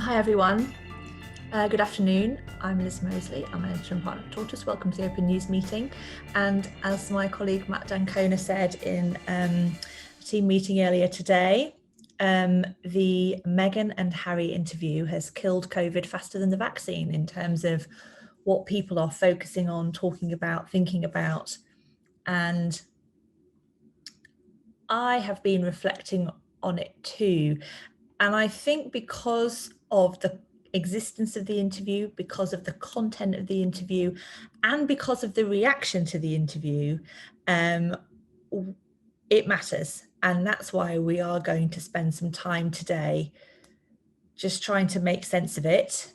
Hi everyone, good afternoon. I'm Liz Moseley, I'm an editor and partner at Tortoise. Welcome to the Open News meeting. And as my colleague Matt Dancona said in a team meeting earlier today, the Meghan and Harry interview has killed COVID faster than the vaccine in terms of what people are focusing on, talking about, thinking about. And I have been reflecting on it too. And I think because of the existence of the interview, because of the content of the interview, and because of the reaction to the interview, it matters. And that's why we are going to spend some time today just trying to make sense of it,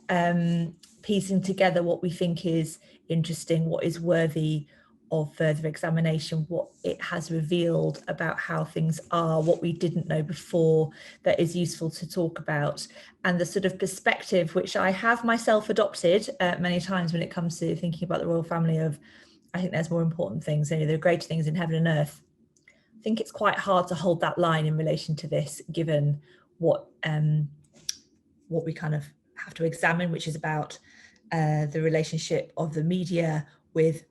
piecing together what we think is interesting, what is worthy of further examination, what it has revealed about how things are, what we didn't know before that is useful to talk about, and the sort of perspective which I have myself adopted many times when it comes to thinking about the royal family of, I think there's more important things, there are greater things in heaven and earth. I think it's quite hard to hold that line in relation to this, given what we kind of have to examine, which is about the relationship of the media with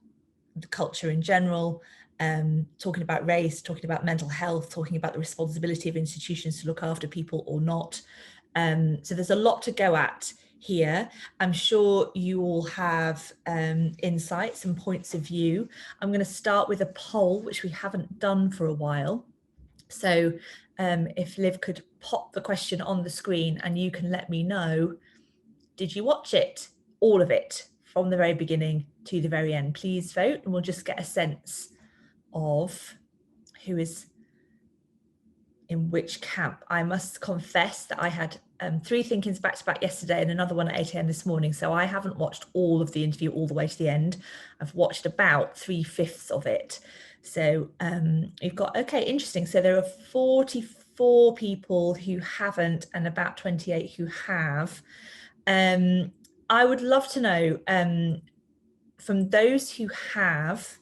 the culture in general, talking about race, talking about mental health, talking about the responsibility of institutions to look after people or not. So there's a lot to go at here. I'm sure you all have insights and points of view. I'm going to start with a poll, which we haven't done for a while. So if Liv could pop the question on the screen and you can let me know, did you watch it? All of it, from the very beginning to the very end. Please vote and we'll just get a sense of who is in which camp. I must confess that I had 3 think-ins back to back yesterday and another one at 8 a.m. this morning. So I haven't watched all of the interview all the way to the end. I've watched about 3/5 of it. So you've got, okay, interesting. So there are 44 people who haven't and about 28 who have. I would love to know from those who have,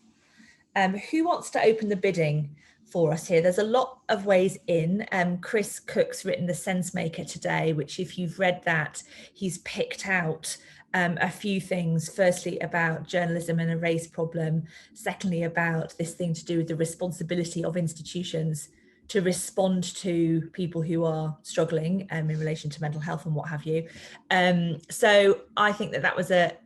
who wants to open the bidding for us here? There's a lot of ways in. Chris Cook's written The Sense Maker today, which if you've read that, he's picked out a few things. Firstly, about journalism and a race problem. Secondly, about this thing to do with the responsibility of institutions to respond to people who are struggling in relation to mental health and what have you. So I think that was a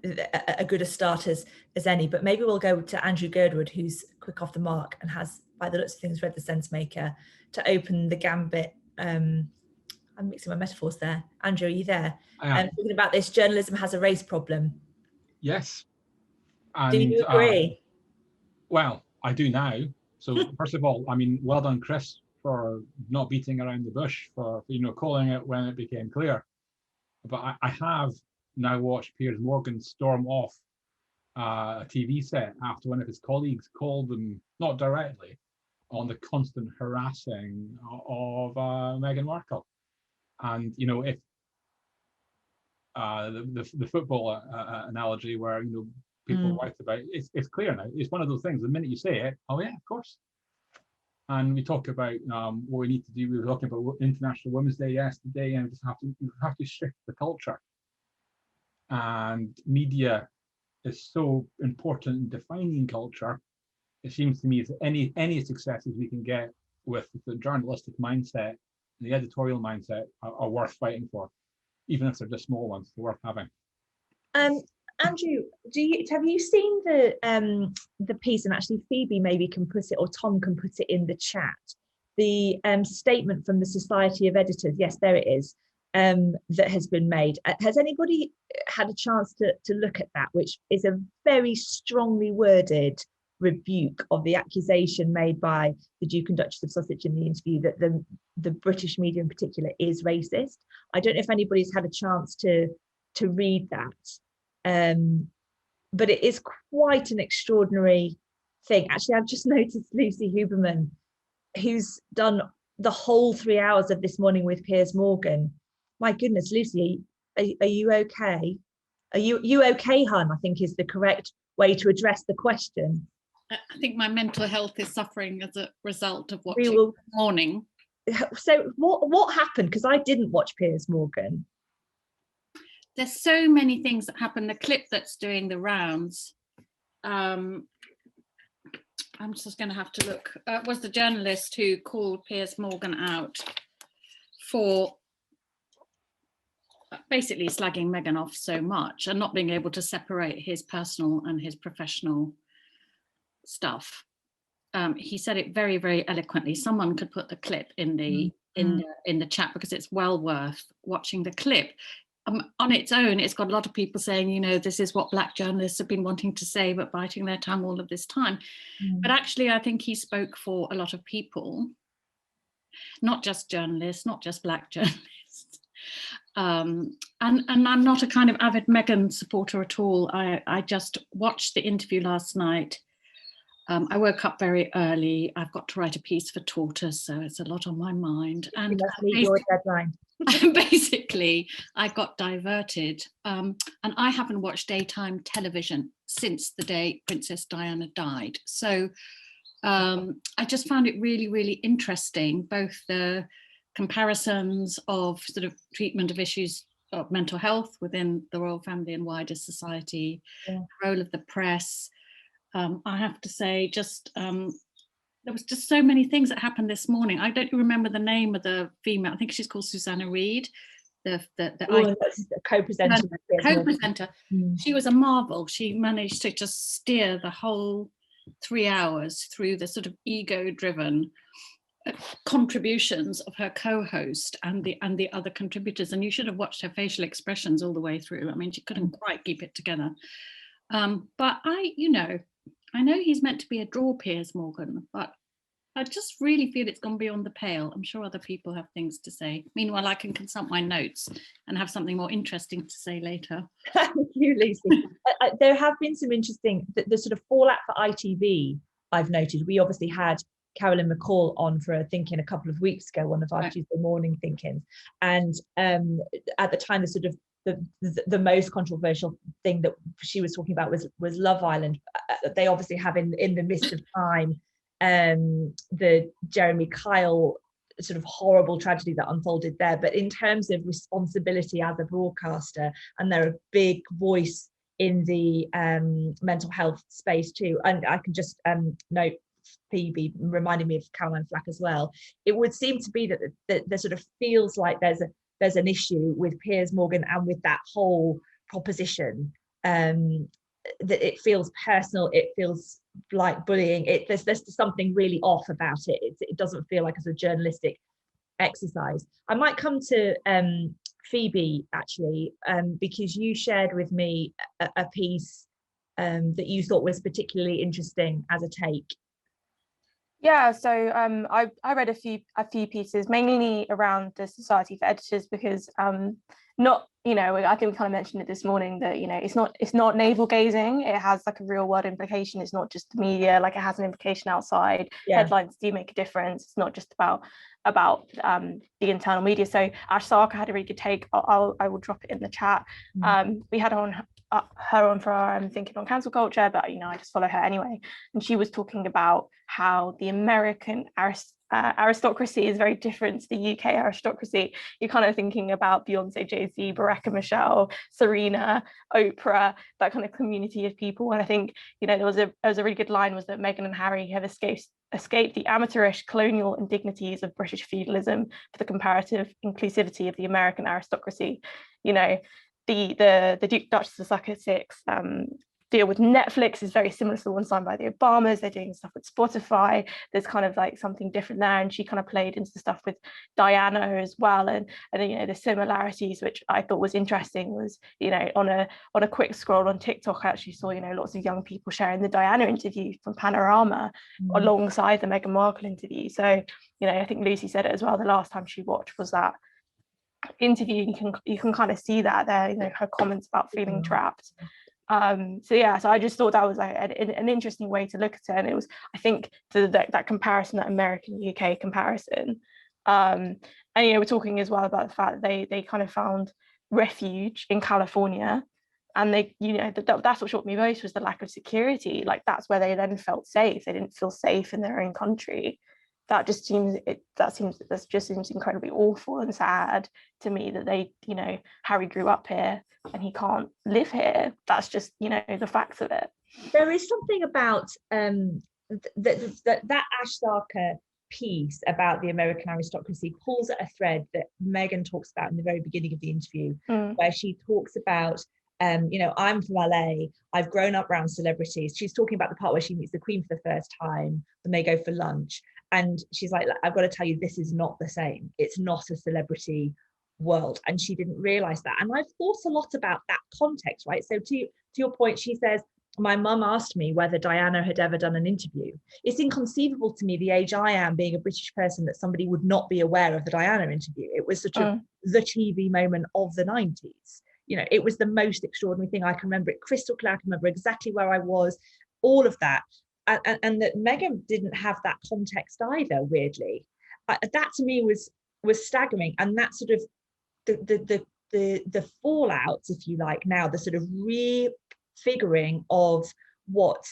good a start as any, but maybe we'll go to Andrew Girdwood, who's quick off the mark and has, by the looks of things, read The Sense Maker, to open the gambit. I'm mixing my metaphors there. Andrew, are you there? Talking about this, journalism has a race problem. Yes. And, do you agree? Well, I do now. So first of all, I mean, well done, Chris, for not beating around the bush, for calling it when it became clear. But I have now watched Piers Morgan storm off a TV set after one of his colleagues called them, not directly, on the constant harassing of Meghan Markle. And if the football analogy where people write about it's clear now. It's one of those things. The minute you say it, oh yeah, of course. And we talk about what we need to do. We were talking about International Women's Day yesterday, and we have to shift the culture. And media is so important in defining culture. It seems to me that any successes we can get with the journalistic mindset, the editorial mindset, are worth fighting for, even if they're just small ones. They're worth having. Andrew, have you seen the piece? And actually, Phoebe maybe can put it, or Tom can put it in the chat. The statement from the Society of Editors. Yes, there it is. That has been made. Has anybody had a chance to look at that? Which is a very strongly worded rebuke of the accusation made by the Duke and Duchess of Sussex in the interview that the British media in particular is racist. I don't know if anybody's had a chance to read that. But it is quite an extraordinary thing. Actually, I've just noticed Lucy Huberman, who's done the whole 3 hours of This Morning with Piers Morgan. My goodness, Lucy, are you okay? Are you okay, hun? I think is the correct way to address the question. I think my mental health is suffering as a result of watching This Morning. So what happened? Because I didn't watch Piers Morgan. there's so many things that happen. The clip that's doing the rounds, I'm just going to have to look, was the journalist who called Piers Morgan out for basically slagging Meghan off so much and not being able to separate his personal and his professional stuff. He said it very, very eloquently. Someone could put the clip in the in the chat, because it's well worth watching the clip. On its own, it's got a lot of people saying, you know, this is what Black journalists have been wanting to say, but biting their tongue all of this time. But actually, I think he spoke for a lot of people, not just journalists, not just Black journalists. And I'm not a kind of avid Meghan supporter at all. I just watched the interview last night. I woke up very early. I've got to write a piece for Tortoise, so it's a lot on my mind. And you must meet your deadline. Basically, I got diverted. And I haven't watched daytime television since the day Princess Diana died. So I just found it really, really interesting, both the comparisons of sort of treatment of issues of mental health within the royal family and wider society, the role of the press. I have to say, just there was just so many things that happened this morning. I don't remember the name of the female. I think she's called Susanna Reid, the co-presenter. Co-presenter. She was a marvel. She managed to just steer the whole 3 hours through the sort of ego-driven contributions of her co-host and the other contributors. And you should have watched her facial expressions all the way through. I mean, she couldn't quite keep it together. But I know he's meant to be a draw, Piers Morgan, but I just really feel it's gone beyond the pale. I'm sure other people have things to say. Meanwhile, I can consult my notes and have something more interesting to say later. Thank you, Lucy. There have been some interesting, the sort of fallout for ITV, I've noted. We obviously had Carolyn McCall on for a Thinking a couple of weeks ago, one of our Tuesday morning Thinkings. And at the time, the sort of the most controversial thing that she was talking about was Love Island. They obviously have in the midst of time the Jeremy Kyle sort of horrible tragedy that unfolded there. But in terms of responsibility as a broadcaster, and they're a big voice in the mental health space too. And I can just note Phoebe reminding me of Caroline Flack as well. It would seem to be that there sort of feels like there's an issue with Piers Morgan and with that whole proposition, that it feels personal, it feels like bullying. There's something really off about it. It doesn't feel like it's a journalistic exercise. I might come to Phoebe actually, because you shared with me a piece that you thought was particularly interesting as a take. Yeah, so I read a few pieces, mainly around the Society for Editors, because not, you know, I think we kind of mentioned it this morning that, you know, it's not navel gazing. It has like a real world implication. It's not just the media, like it has an implication outside. Headlines do make a difference. It's not just about the internal media. So Ash Sarkar had a really good take. I will drop it in the chat. We had her on for our Thinking on Cancel Culture, but you know, I just follow her anyway, and she was talking about how the American aristocracy is very different to the UK aristocracy. You're kind of thinking about Beyonce, Jay-Z, Baraka, Michelle, Serena, Oprah, that kind of community of people. And I think, you know, there was a really good line, was that Meghan and Harry have escaped the amateurish colonial indignities of British feudalism for the comparative inclusivity of the American aristocracy. You know, the Duke Duchess of Sussex deal with Netflix is very similar to the one signed by the Obamas. They're doing stuff with Spotify. There's kind of like something different there, and she kind of played into the stuff with Diana as well. And you know, the similarities, which I thought was interesting, was, you know, on a quick scroll on TikTok, I actually saw, you know, lots of young people sharing the Diana interview from Panorama alongside the Meghan Markle interview. So, you know, I think Lucy said it as well, the last time she watched was that interview. You can kind of see that there, you know, her comments about feeling trapped. So yeah, so I just thought that was like an interesting way to look at it, and it was, I think, that comparison, that American UK comparison, and you know, we're talking as well about the fact that they kind of found refuge in California, and they, you know, that's what shocked me most, was the lack of security. Like that's where they then felt safe. They didn't feel safe in their own country. that just seems incredibly awful and sad to me, that they, you know, Harry grew up here and he can't live here. That's just, you know, the facts of it. There is something about that Ash Sarkar piece about the American aristocracy pulls at a thread that Meghan talks about in the very beginning of the interview, where she talks about, you know, I'm from LA, I've grown up around celebrities. She's talking about the part where she meets the Queen for the first time when they go for lunch. And she's like, I've got to tell you, this is not the same. It's not a celebrity world. And she didn't realize that. And I've thought a lot about that context, right? So to your point, she says, my mum asked me whether Diana had ever done an interview. It's inconceivable to me, the age I am, being a British person, that somebody would not be aware of the Diana interview. It was sort of the TV moment of the 90s. You know, it was the most extraordinary thing. I can remember it crystal clear. I can remember exactly where I was, all of that. And that Meghan didn't have that context either, weirdly. That to me was staggering. And that sort of the fallout, if you like, now, the sort of refiguring of what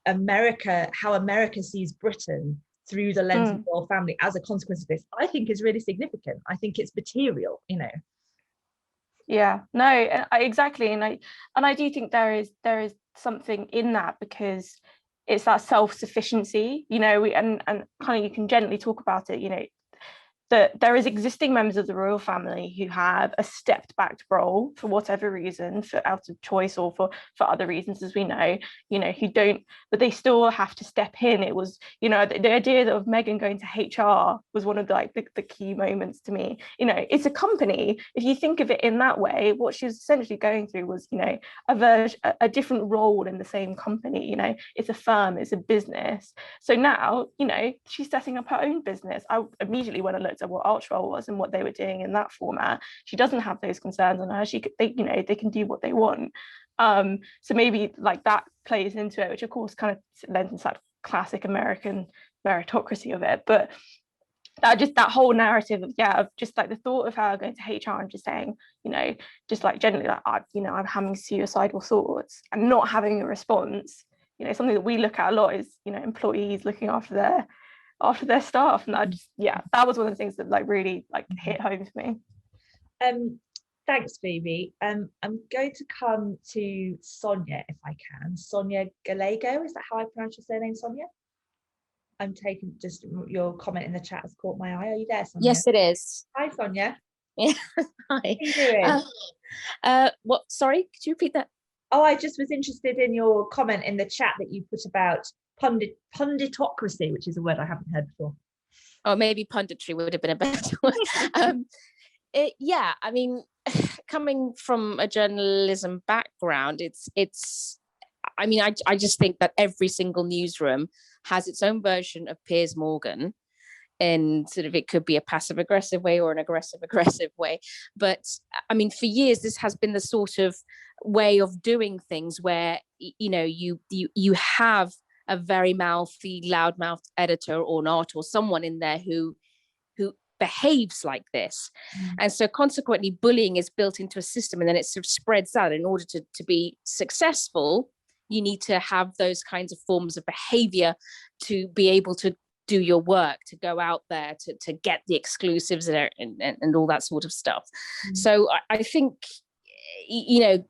America, how America sees Britain through the lens of the royal family as a consequence of this, I think is really significant. I think it's material, you know. Yeah, no, exactly. And I do think there is something in that, because it's that self-sufficiency, you know, and kind of, you can gently talk about it, you know, that there is existing members of the royal family who have a stepped back role for whatever reason, for out of choice or for other reasons, as we know, you know, who don't, but they still have to step in. It was, you know, the idea of Meghan going to HR was one of the key moments to me. You know, it's a company. If you think of it in that way, what she was essentially going through was, you know, a different role in the same company. You know, it's a firm, it's a business. So now, you know, she's setting up her own business. I immediately, when I looked at what Archwell was and what they were doing in that format, she doesn't have those concerns on her. They can do what they want. So maybe like that plays into it, which of course kind of lends into that classic American meritocracy of it. But that whole narrative of just like the thought of her going to HR and just saying, you know, just like generally like, I'm having suicidal thoughts, and not having a response, you know, something that we look at a lot is, you know, employees looking after their staff. And that was one of the things that like really like hit home for me. Thanks, Phoebe. I'm going to come to Sonia if I can. Sonia Gallego, is that how I pronounce your surname, Sonia? I'm taking just your comment in the chat has caught my eye. Are you there, Sonia? Yes, it is. Hi, Sonia. Yeah. Hi. How are you doing? What? Sorry, could you repeat that? Oh, I just was interested in your comment in the chat that you put about punditocracy, which is a word I haven't heard before. Oh, maybe punditry would have been a better word. Yeah, I mean, coming from a journalism background, I mean, I just think that every single newsroom has its own version of Piers Morgan, and sort of it could be a passive aggressive way or an aggressive way. But I mean, for years, this has been the sort of way of doing things where, you know, you have a very mouthy, loudmouthed editor or not, or someone in there who behaves like this. And so consequently, bullying is built into a system, and then it sort of spreads out. In order to be successful, you need to have those kinds of forms of behavior to be able to do your work, to go out there, to get the exclusives and all that sort of stuff. So I think, you know,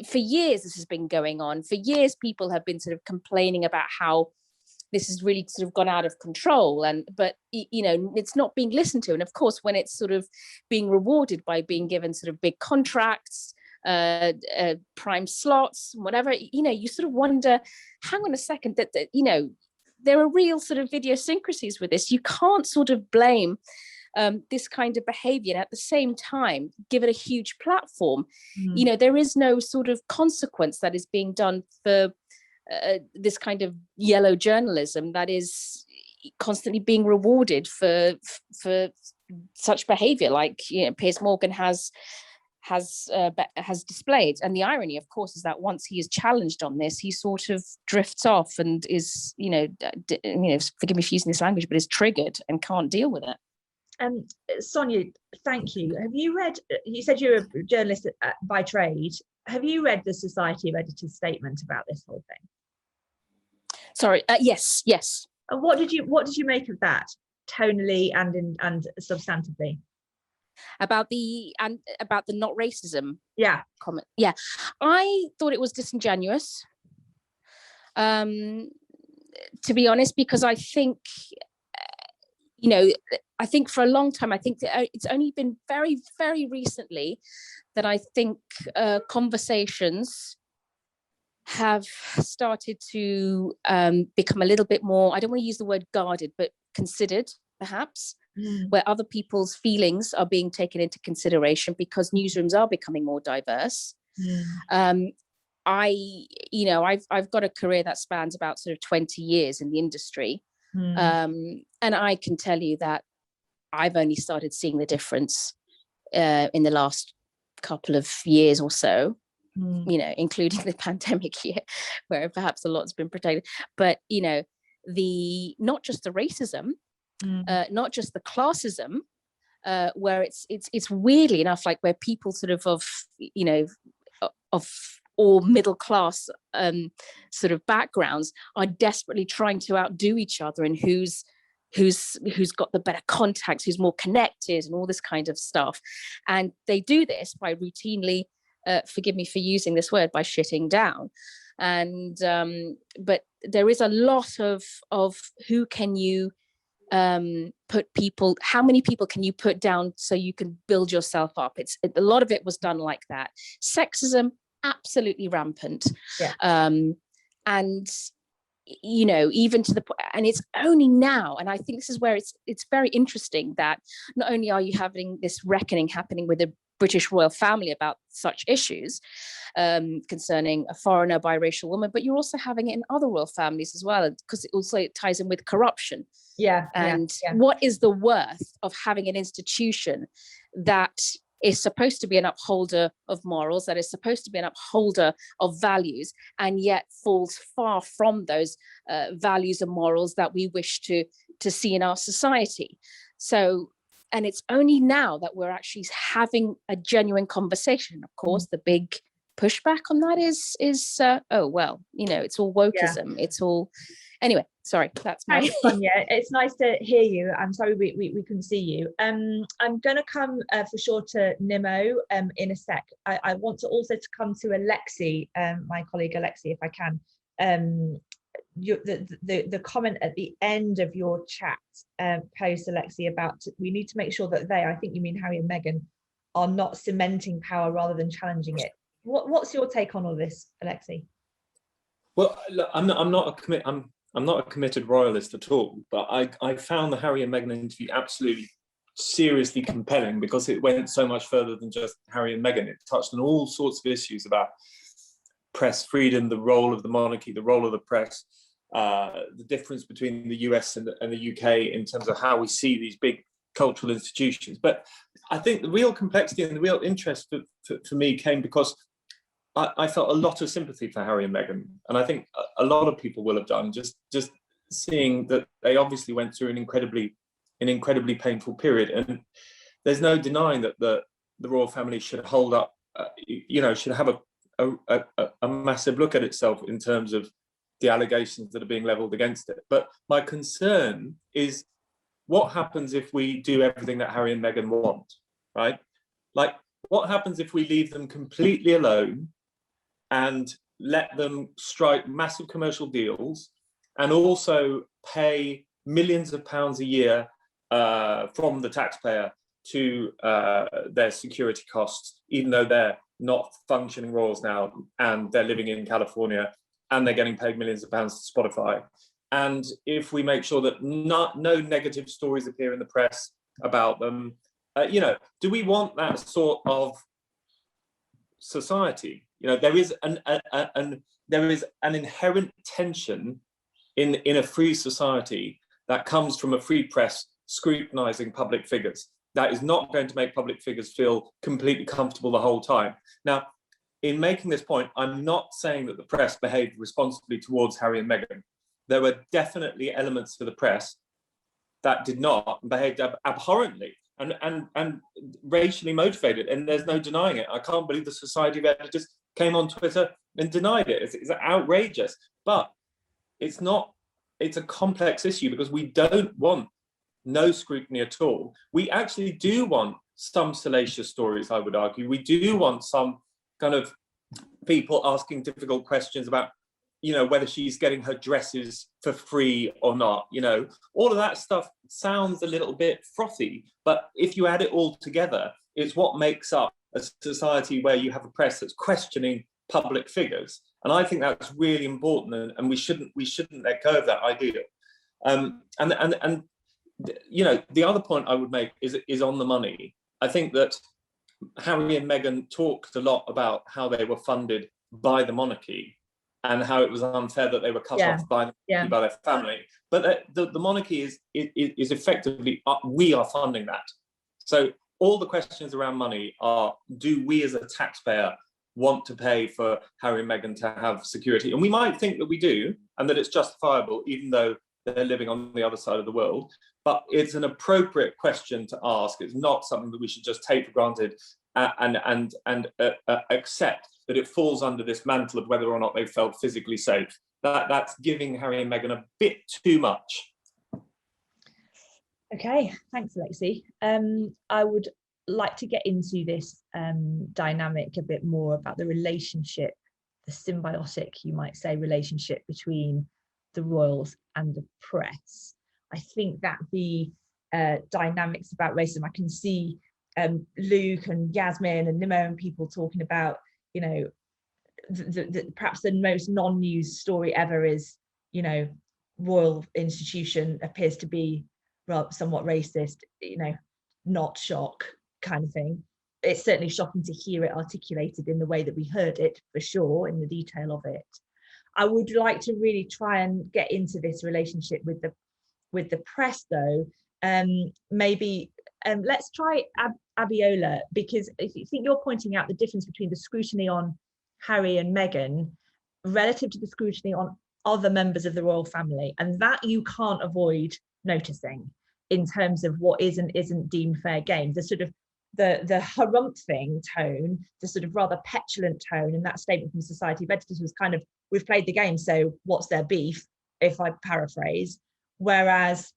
for years this has been going on. For years, people have been sort of complaining about how this has really sort of gone out of control, but you know, it's not being listened to. And of course, when it's sort of being rewarded by being given sort of big contracts, prime slots, whatever, you know, you sort of wonder, hang on a second, that you know, there are real sort of idiosyncrasies with this. You can't sort of blame this kind of behavior and at the same time give it a huge platform. You know, there is no sort of consequence that is being done for this kind of yellow journalism that is constantly being rewarded for such behavior, like, you know, Piers Morgan has displayed. And the irony, of course, is that once he is challenged on this, he sort of drifts off and is, you know, forgive me for using this language, but is triggered and can't deal with it. Sonia, thank you. Have you read, you said you're a journalist by trade. Have you read the Society of Editors statement about this whole thing? Sorry, yes. And what did you make of that, tonally and substantively? About the not racism comment. Yeah, I thought it was disingenuous, to be honest, because I think, I think for a long time, I think that it's only been very, very recently that I think conversations have started to become a little bit more, I don't want to use the word guarded, but considered, perhaps, where other people's feelings are being taken into consideration because newsrooms are becoming more diverse. I've got a career that spans about sort of 20 years in the industry. And I can tell you that I've only started seeing the difference in the last couple of years or so, including the pandemic year, where perhaps a lot's been protected. But, not just the racism, not just the classism, where it's weirdly enough, like where people sort of or middle class sort of backgrounds are desperately trying to outdo each other and who's got the better contacts, who's more connected and all this kind of stuff. And they do this by routinely, forgive me for using this word, by shitting down. And but there is a lot of who can you put people, how many people can you put down so you can build yourself up? A lot of it was done like that. Sexism, absolutely rampant. And even to the point, and it's only now, and I think this is where it's very interesting that not only are you having this reckoning happening with the British royal family about such issues concerning a foreigner biracial woman, but you're also having it in other royal families as well, because it also ties in with corruption. What is the worth of having an institution that is supposed to be an upholder of morals, that is supposed to be an upholder of values, and yet falls far from those values and morals that we wish to see in our society? So, and it's only now that we're actually having a genuine conversation. Of course, the big pushback on that is it's all wokeism. It's all, anyway, sorry, that's my... Yeah, it's nice to hear you. I'm sorry we couldn't see you. I'm going to come for sure to Nimo in a sec. I want to also come to Alexi, my colleague Alexi, if I can. The comment at the end of your chat post, Alexi, about we need to make sure that I think you mean Harry and Meghan, are not cementing power rather than challenging it. What's your take on all this, Alexi? Well, look, I'm not a committed royalist at all, but I found the Harry and Meghan interview absolutely seriously compelling because it went so much further than just Harry and Meghan. It touched on all sorts of issues about press freedom, the role of the monarchy, the role of the press, the difference between the US and the UK in terms of how we see these big cultural institutions. But I think the real complexity and the real interest for me came because I felt a lot of sympathy for Harry and Meghan, and I think a lot of people will have done, just seeing that they obviously went through an incredibly painful period, and there's no denying that the royal family should hold up, should have a massive look at itself in terms of the allegations that are being levelled against it. But my concern is what happens if we do everything that Harry and Meghan want, right? Like, what happens if we leave them completely alone and let them strike massive commercial deals and also pay millions of pounds a year from the taxpayer to their security costs, even though they're not functioning royals now and they're living in California and they're getting paid millions of pounds to Spotify? And if we make sure that no negative stories appear in the press about them, do we want that sort of society? There is an inherent tension in a free society that comes from a free press scrutinizing public figures. That is not going to make public figures feel completely comfortable the whole time. Now, in making this point, I'm not saying that the press behaved responsibly towards Harry and Meghan. There were definitely elements for the press that did not, behaved abhorrently and racially motivated, and there's no denying it. I can't believe the Society of Editors came on Twitter and denied it. It's outrageous, but it's not it's a complex issue, because we don't want no scrutiny at all. We actually do want some salacious stories, I would argue. We do want some kind of people asking difficult questions about, you know, whether she's getting her dresses for free or not. You know, all of that stuff sounds a little bit frothy, but if you add it all together, it's what makes up a society where you have a press that's questioning public figures. And I think that's really important, and we shouldn't let go of that idea. And you know, the other point I would make is on the money. I think that Harry and Meghan talked a lot about how they were funded by the monarchy and how it was unfair that they were cut off by their family. But the monarchy is effectively, we are funding that. So all the questions around money are, do we as a taxpayer want to pay for Harry and Meghan to have security? And we might think that we do, and that it's justifiable, even though they're living on the other side of the world. But it's an appropriate question to ask. It's not something that we should just take for granted and accept that it falls under this mantle of whether or not they felt physically safe. That's giving Harry and Meghan a bit too much. Okay, thanks, Alexi. I would like to get into this dynamic a bit more about the relationship, the symbiotic, you might say, relationship between the royals and the press. I think that the dynamics about racism, I can see Luke and Yasmin and Nimo and people talking about, you know, perhaps the most non-news story ever is, you know, royal institution appears to be somewhat racist, you know, not shock kind of thing. It's certainly shocking to hear it articulated in the way that we heard it, for sure, in the detail of it. I would like to really try and get into this relationship with the press, though. Maybe let's try Abiola, because I think you're pointing out the difference between the scrutiny on Harry and Meghan relative to the scrutiny on other members of the royal family, and that you can't avoid noticing in terms of what is and isn't deemed fair game. The sort of the harumphing tone, the sort of rather petulant tone in that statement from Society of Editors was kind of, we've played the game, so what's their beef, if I paraphrase. Whereas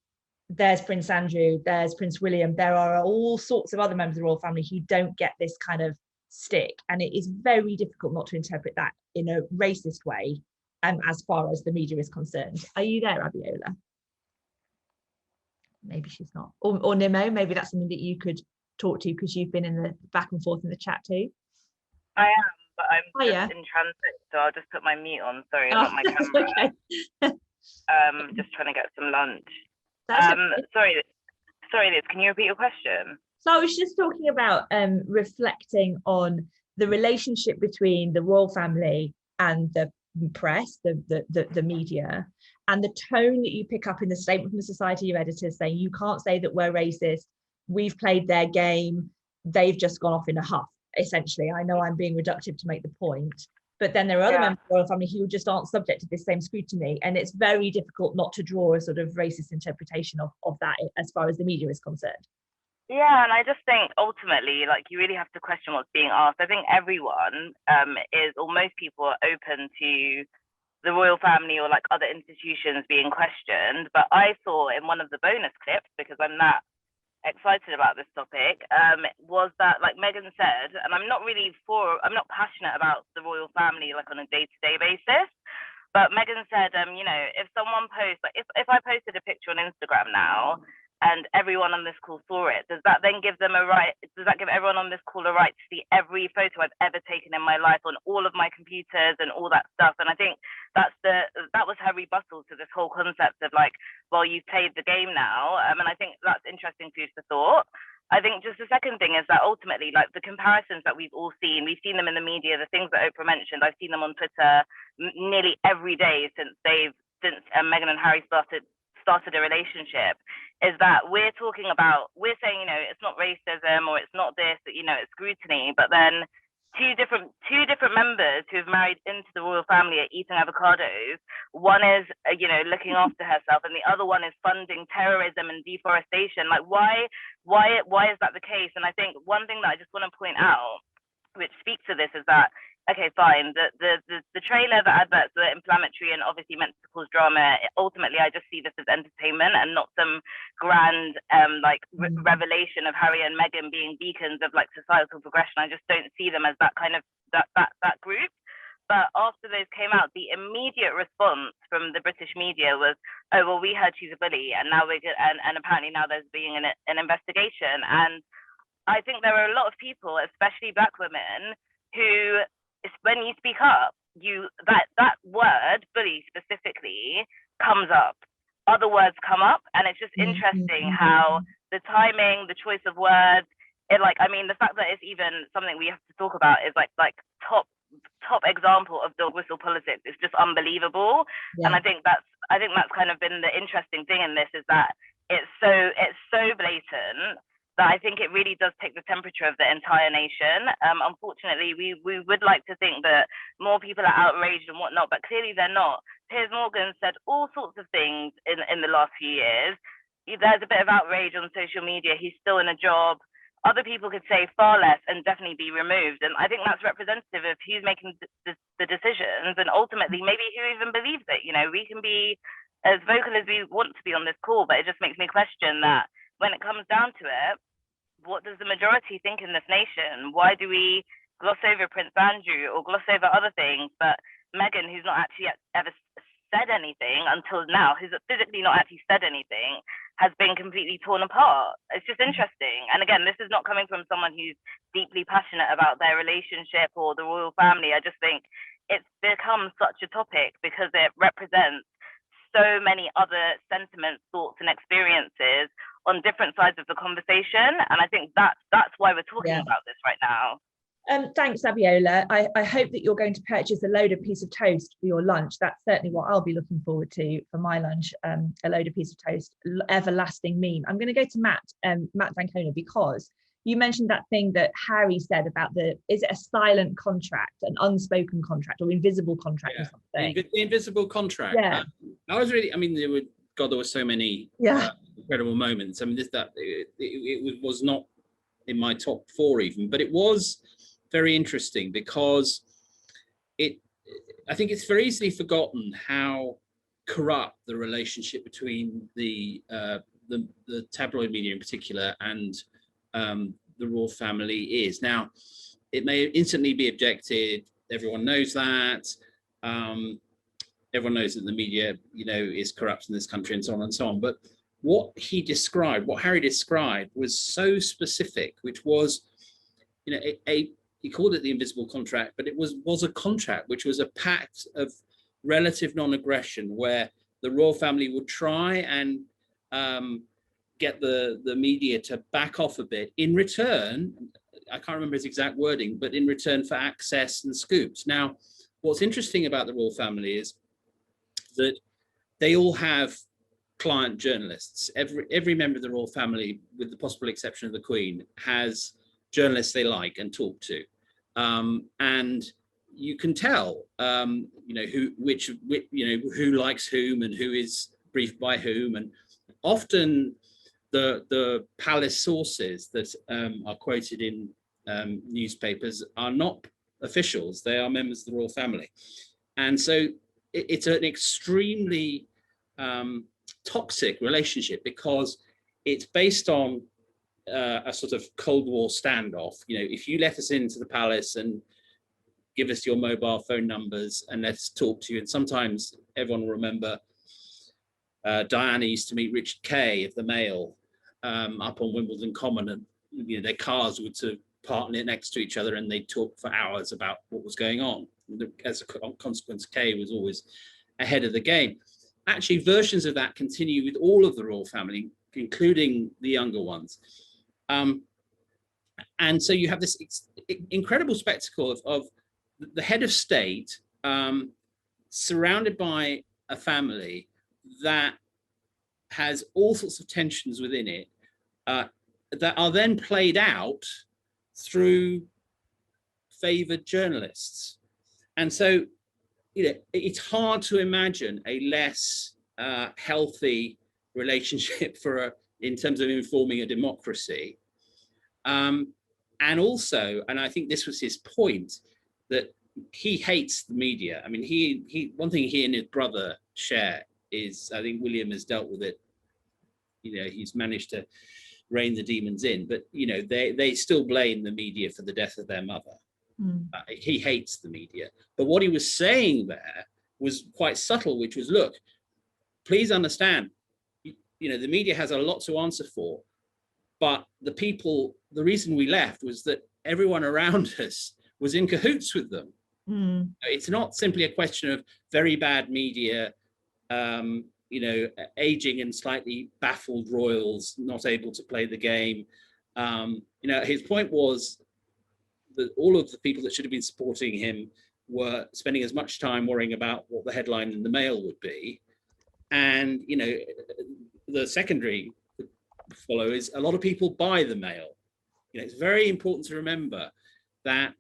there's Prince Andrew, there's Prince William, there are all sorts of other members of the royal family who don't get this kind of stick, and it is very difficult not to interpret that in a racist way, as far as the media is concerned. Are you there, Abiola? Maybe she's not. Or Nimo, maybe that's something that you could talk to, because you've been in the back and forth in the chat too. I am, but I'm just in transit, so I'll just put my mute on. Sorry, not my camera. Okay. Just trying to get some lunch. Okay. Sorry, Liz, can you repeat your question? So I was just talking about reflecting on the relationship between the royal family and the press, the media, and the tone that you pick up in the statement from the Society of Editors saying, you can't say that we're racist, we've played their game, they've just gone off in a huff, essentially. I know I'm being reductive to make the point, but then there are other members of the royal family who just aren't subject to this same scrutiny, and it's very difficult not to draw a sort of racist interpretation of that as far as the media is concerned. Yeah, and I just think ultimately, like, you really have to question what's being asked. I think everyone or most people are open to the royal family or like other institutions being questioned. But I saw in one of the bonus clips, because I'm that excited about this topic, was that, like Meghan said, and I'm not passionate about the royal family like on a day-to-day basis, but Meghan said, you know, if someone posts, like if I posted a picture on Instagram now, and everyone on this call saw it, does that then give them a right, does that give everyone on this call a right to see every photo I've ever taken in my life on all of my computers and all that stuff? And I think that was her rebuttal to this whole concept of like, well, you've played the game now. And I think that's interesting food for thought. I think just the second thing is that ultimately, like, the comparisons that we've seen them in the media, the things that Oprah mentioned, I've seen them on Twitter nearly every day since Meghan and Harry started a relationship, is that we're saying, you know, it's not racism or it's not this, you know, it's scrutiny, but then two different members who have married into the royal family are eating avocados. One is, you know, looking after herself, and the other one is funding terrorism and deforestation. Like, why is that the case? And I think one thing that I just want to point out, which speaks to this, is that okay, fine. The trailer, the adverts were inflammatory and obviously meant to cause drama. Ultimately, I just see this as entertainment and not some grand revelation of Harry and Meghan being beacons of like societal progression. I just don't see them as that kind of that group. But after those came out, the immediate response from the British media was, "Oh well, we heard she's a bully, and now and apparently now there's being an investigation." And I think there are a lot of people, especially Black women, who, when you speak up, that word bully specifically comes up. Other words come up, and it's just interesting how the timing, the choice of words, the fact that it's even something we have to talk about is like top example of dog whistle politics. It's just unbelievable. Yeah. And I think that's kind of been the interesting thing in this, is that it's so blatant that I think it really does take the temperature of the entire nation. Unfortunately, we would like to think that more people are outraged and whatnot, but clearly they're not. Piers Morgan said all sorts of things in the last few years. There's a bit of outrage on social media. He's still in a job. Other people could say far less and definitely be removed. And I think that's representative of who's making the decisions, and ultimately maybe who even believes it. We can be as vocal as we want to be on this call, but it just makes me question that when it comes down to it, what does the majority think in this nation? Why do we gloss over Prince Andrew or gloss over other things, but Meghan, who's not actually ever said anything until now, who's physically not actually said anything, has been completely torn apart? It's just interesting. And again, this is not coming from someone who's deeply passionate about their relationship or the royal family. I just think it's become such a topic because it represents so many other sentiments, thoughts, and experiences on different sides of the conversation. And I think that's why we're talking about this right now. Thanks, Abiola. I hope that you're going to purchase a loaded piece of toast for your lunch. That's certainly what I'll be looking forward to for my lunch, a loaded piece of toast, everlasting meme. I'm going to go to Matt D'Ancona, because you mentioned that thing that Harry said about is it a silent contract, an unspoken contract, or invisible contract or something? The invisible contract. Yeah. I was really, there were so many incredible moments. It was not in my top 4 even, but it was very interesting because I think it's very easily forgotten how corrupt the relationship between the tabloid media in particular and the royal family is. Now, it may instantly be objected. Everyone knows that. Everyone knows that the media, is corrupt in this country and so on and so on. But what Harry described was so specific, which was, he called it the invisible contract, but it was a contract, which was a pact of relative non-aggression, where the royal family would try and get the media to back off a bit in return. I can't remember his exact wording, but in return for access and scoops. Now, what's interesting about the royal family is that they all have client journalists. Every member of the royal family, with the possible exception of the Queen, has journalists they like and talk to, and you can tell, who likes whom and who is briefed by whom. And often the palace sources that are quoted in newspapers are not officials; they are members of the royal family, and so it's an extremely toxic relationship because it's based on a sort of Cold War standoff. If you let us into the palace and give us your mobile phone numbers and let's talk to you, and sometimes everyone will remember Diana used to meet Richard Kay of the Mail up on Wimbledon Common, and their cars would sort of park next to each other and they'd talk for hours about what was going on. As a consequence, Kay was always ahead of the game. Actually, versions of that continue with all of the royal family, including the younger ones. And so you have this incredible spectacle of the head of state surrounded by a family that has all sorts of tensions within it that are then played out through favoured journalists. And so, it's hard to imagine a less healthy relationship in terms of informing a democracy. And also, and I think this was his point, that he hates the media. I mean, he one thing he and his brother share is, I think William has dealt with it. You know, he's managed to rein the demons in, but you know, they still blame the media for the death of their mother. He hates the media, but what he was saying there was quite subtle, which was, look, please understand, you know, the media has a lot to answer for, but the reason we left was that everyone around us was in cahoots with them. It's not simply a question of very bad media, you know, aging and slightly baffled royals not able to play the game. You know, his point was that all of the people that should have been supporting him were spending as much time worrying about what the headline in the Mail would be. And, you know, the secondary follow is a lot of people buy the Mail. You know, it's very important to remember that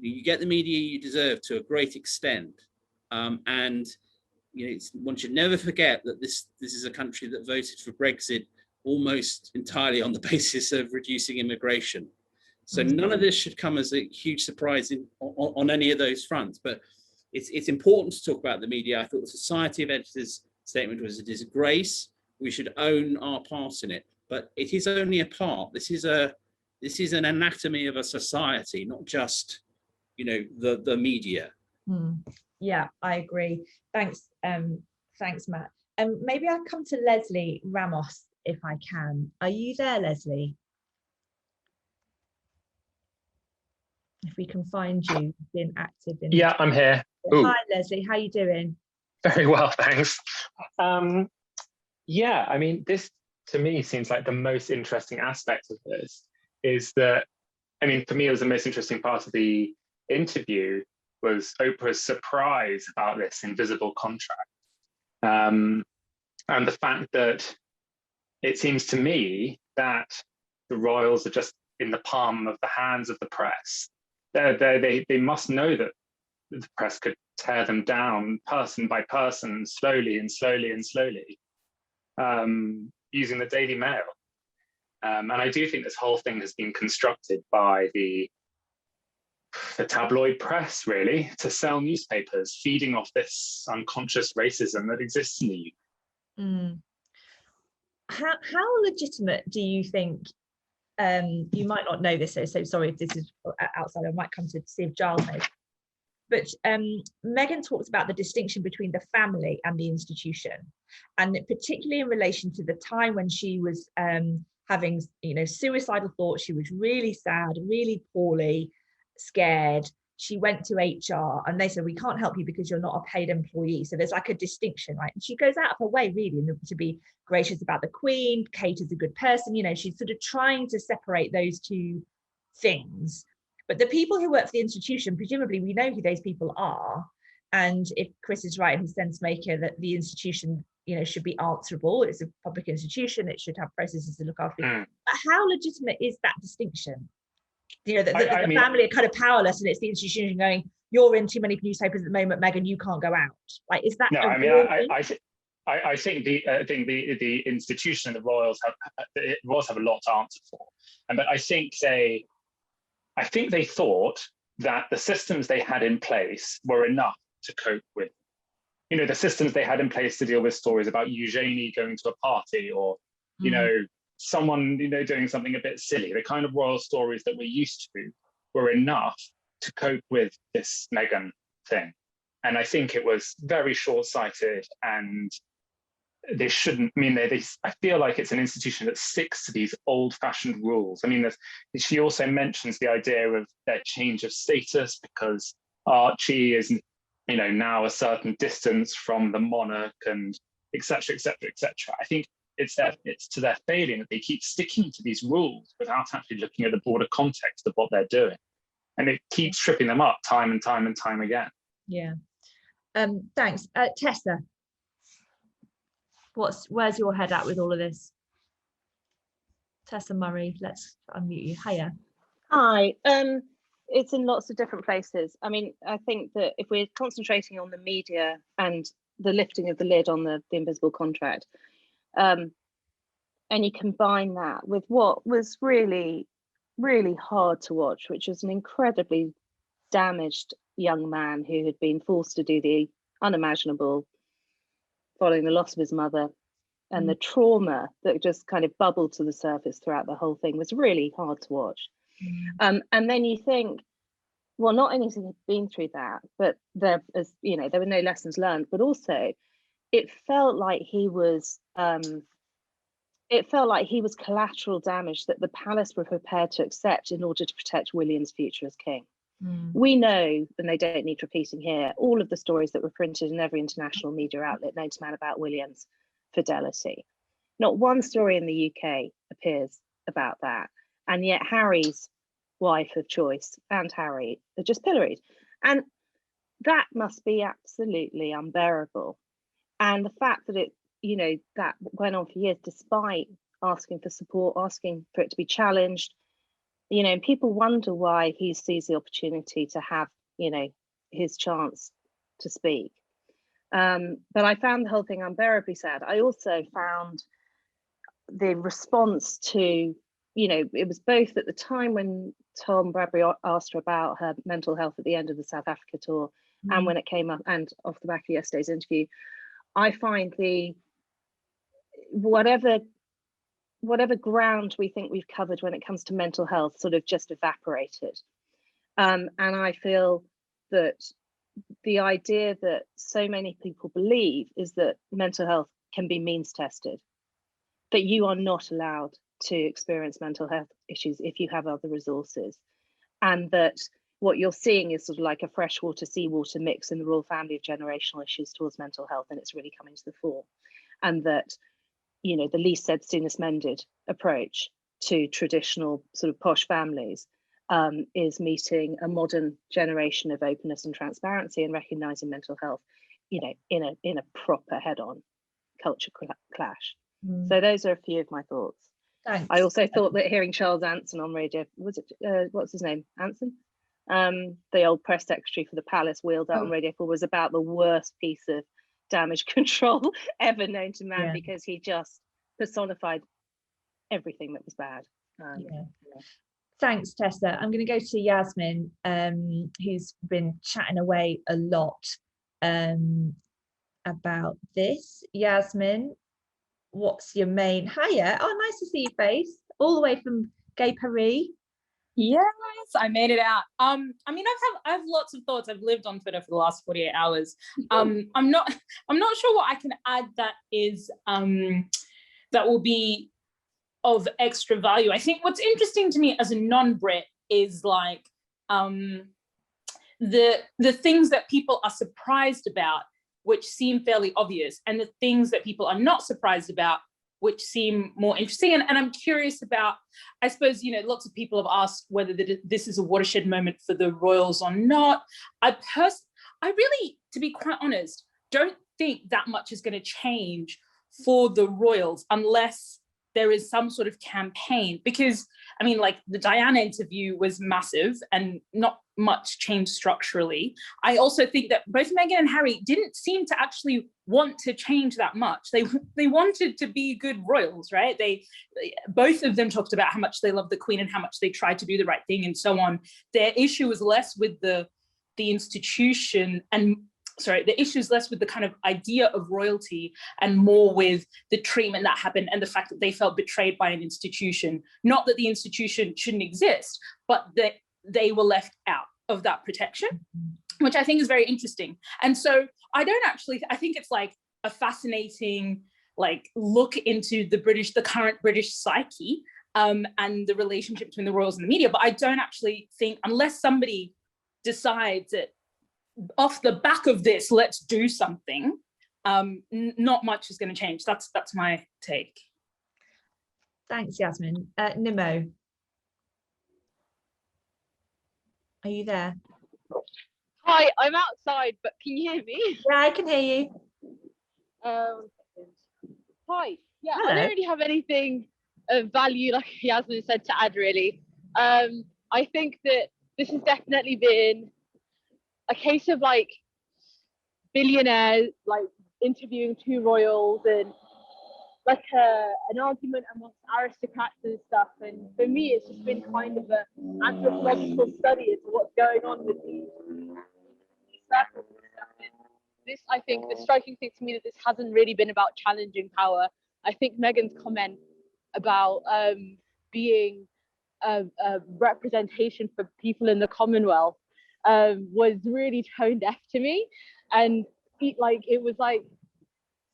you get the media you deserve to a great extent. And, you know, one should never forget that this is a country that voted for Brexit almost entirely on the basis of reducing immigration. So none of this should come as a huge surprise on any of those fronts. But it's important to talk about the media. I thought the Society of Editors statement was a disgrace. We should own our part in it, but it is only a part. This is an anatomy of a society, not just, you know, the media. Yeah, I agree. Thanks, Matt. Maybe I'll come to Leslie Ramos if I can. Are you there, Leslie? If we can find you, being active in. Yeah, I'm here. Hi, Leslie. How you doing? Very well, thanks. Yeah, I mean, this to me seems like the most interesting aspect of this is that, I mean, for me, it was the most interesting part of the interview was Oprah's surprise about this invisible contract. And the fact that it seems to me that the royals are just in the palm of the hands of the press. They must know that the press could tear them down person by person, slowly and slowly and slowly, using the Daily Mail. And I do think this whole thing has been constructed by the tabloid press, really, to sell newspapers, feeding off this unconscious racism that exists in the UK. How legitimate do you think, you might not know this, so sorry if this is outside, I might come to see if Giles knows, but Meghan talks about the distinction between the family and the institution, and particularly in relation to the time when she was having, you know, suicidal thoughts. She was really sad, really poorly, scared. She went to HR and they said, we can't help you because you're not a paid employee. So there's like a distinction, right? And she goes out of her way really to be gracious about the Queen. Kate is a good person, you know, she's sort of trying to separate those two things. But the people who work for the institution, presumably we know who those people are. And if Chris is right in his sense maker that the institution, you know, should be answerable, it's a public institution, it should have processes to look after it. But how legitimate is that distinction? You know, the family are kind of powerless, and it's the institution going, you're in too many newspapers at the moment, Meghan, you can't go out. Like, is that? No, I mean, I think the institution, the royals have a lot to answer for, but I think they thought that the systems they had in place were enough to cope with. You know, the systems they had in place to deal with stories about Eugenie going to a party, or you know, someone, you know, doing something a bit silly. The kind of royal stories that we're used to were enough to cope with this Meghan thing. And I think it was very short-sighted, and they shouldn't, I mean, I feel like it's an institution that sticks to these old-fashioned rules. I mean, she also mentions the idea of their change of status because Archie is, you know, now a certain distance from the monarch, and et cetera, et cetera, et cetera. I think it's to their failing that they keep sticking to these rules without actually looking at the broader context of what they're doing. And it keeps tripping them up time and time and time again. Yeah. Thanks. Tessa, where's your head at with all of this? Tessa Murray, let's unmute you. Hiya. Hi. It's in lots of different places. I mean, I think that if we're concentrating on the media and the lifting of the lid on the invisible contract, and you combine that with what was really, really hard to watch, which was an incredibly damaged young man who had been forced to do the unimaginable following the loss of his mother, and the trauma that just kind of bubbled to the surface throughout the whole thing was really hard to watch. And then you think, well, not only has he been through that, but there, as you know, there were no lessons learned, but also it felt like he was collateral damage that the palace were prepared to accept in order to protect William's future as king. We know, and they don't need repeating here, all of the stories that were printed in every international media outlet known to man about William's fidelity. Not one story in the UK appears about that. And yet Harry's wife of choice and Harry are just pilloried. And that must be absolutely unbearable. And the fact that it, you know, that went on for years, despite asking for support, asking for it to be challenged, you know, and people wonder why he sees the opportunity to have, you know, his chance to speak. But I found the whole thing unbearably sad. I also found the response to, you know, it was both at the time when Tom Bradbury asked her about her mental health at the end of the South Africa tour, and when it came up and off the back of yesterday's interview. I find the whatever ground we think we've covered when it comes to mental health sort of just evaporated. And I feel that the idea that so many people believe is that mental health can be means tested, that you are not allowed to experience mental health issues if you have other resources, and that what you're seeing is sort of like a freshwater seawater mix in the royal family of generational issues towards mental health, and it's really coming to the fore. And that, you know, the least said soonest mended approach to traditional sort of posh families is meeting a modern generation of openness and transparency and recognizing mental health, you know, in a proper head-on culture clash. So those are a few of my thoughts. Thanks. I also thought that hearing Charles Anson on radio, was it what's his name, Anson, the old press secretary for the palace, wheeled out on Radio 4, was about the worst piece of damage control ever known to man, because he just personified everything that was bad. Thanks, Tessa. I'm going to go to Yasmin, who's been chatting away a lot about this. Yasmin, what's your main? Hiya. Oh, nice to see your face, all the way from Gay Paris. Yes, I made it out. I mean, I have lots of thoughts. I've lived on Twitter for the last 48 hours. I'm not sure what I can add that is that will be of extra value. I think what's interesting to me as a non-Brit is like the things that people are surprised about, which seem fairly obvious, and the things that people are not surprised about, which seem more interesting. And I'm curious about, I suppose, you know, lots of people have asked whether this is a watershed moment for the royals or not. I really, to be quite honest, don't think that much is going to change for the royals unless there is some sort of campaign, because I mean, like the Diana interview was massive and not much changed structurally. I also think that both Meghan and Harry didn't seem to actually want to change that much. They wanted to be good royals, right? They both of them talked about how much they love the Queen and how much they tried to do the right thing and so on. Their issue was less with the institution and the issue is less with the kind of idea of royalty and more with the treatment that happened and the fact that they felt betrayed by an institution. Not that the institution shouldn't exist, but that they were left out of that protection, which I think is very interesting. And so I think it's like a fascinating like look into the current British psyche and the relationship between the royals and the media. But I don't actually think, unless somebody decides that off the back of this, let's do something, not much is going to change. That's my take. Thanks, Yasmin. Nimo, are you there? Hi, I'm outside, but can you hear me? Yeah, I can hear you. Hi. Yeah, Hello. I don't really have anything of value, like Yasmin said, to add really. I think that this has definitely been a case of like billionaires like interviewing two royals and like an argument amongst aristocrats and stuff. And for me, it's just been kind of an anthropological study into what's going on with these this, I think, the striking thing to me that this hasn't really been about challenging power. I think Meghan's comment about being a representation for people in the Commonwealth was really tone deaf to me, and it was like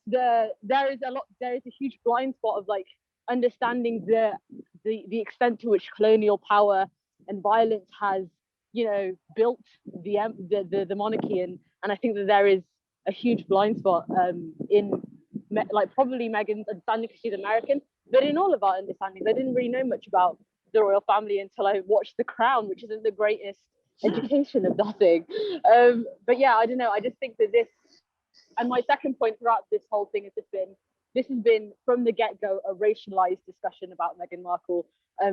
there is a huge blind spot of like understanding the extent to which colonial power and violence has, you know, built the monarchy, and I think that there is a huge blind spot in like probably Meghan's understanding because she's American, but in all of our understandings, I didn't really know much about the royal family until I watched The Crown, which isn't the greatest education of nothing. But yeah, I don't know. I just think that this, and my second point throughout this whole thing has been from the get-go a racialized discussion about Meghan Markle.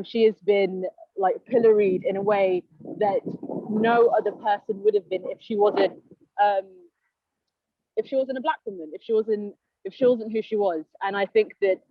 She has been like pilloried in a way that no other person would have been if she wasn't a black woman, if she wasn't who she was. And I think that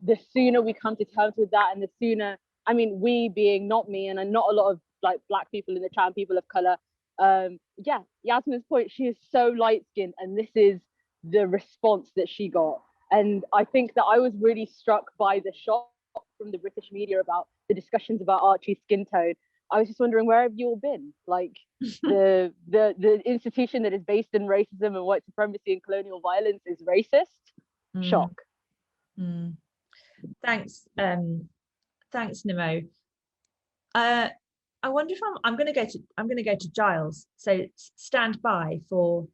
the sooner we come to terms with that, and the sooner, I mean, we being not me and not a lot of like black people in the chat, people of color. Yeah, Yasmin's point, she is so light-skinned, and this is the response that she got. And I think that I was really struck by the shock from the British media about the discussions about Archie's skin tone. I was just wondering, where have you all been? Like the institution that is based in racism and white supremacy and colonial violence is racist. Shock. Thanks, Nimo. I wonder if I'm going to go to Giles. So stand by for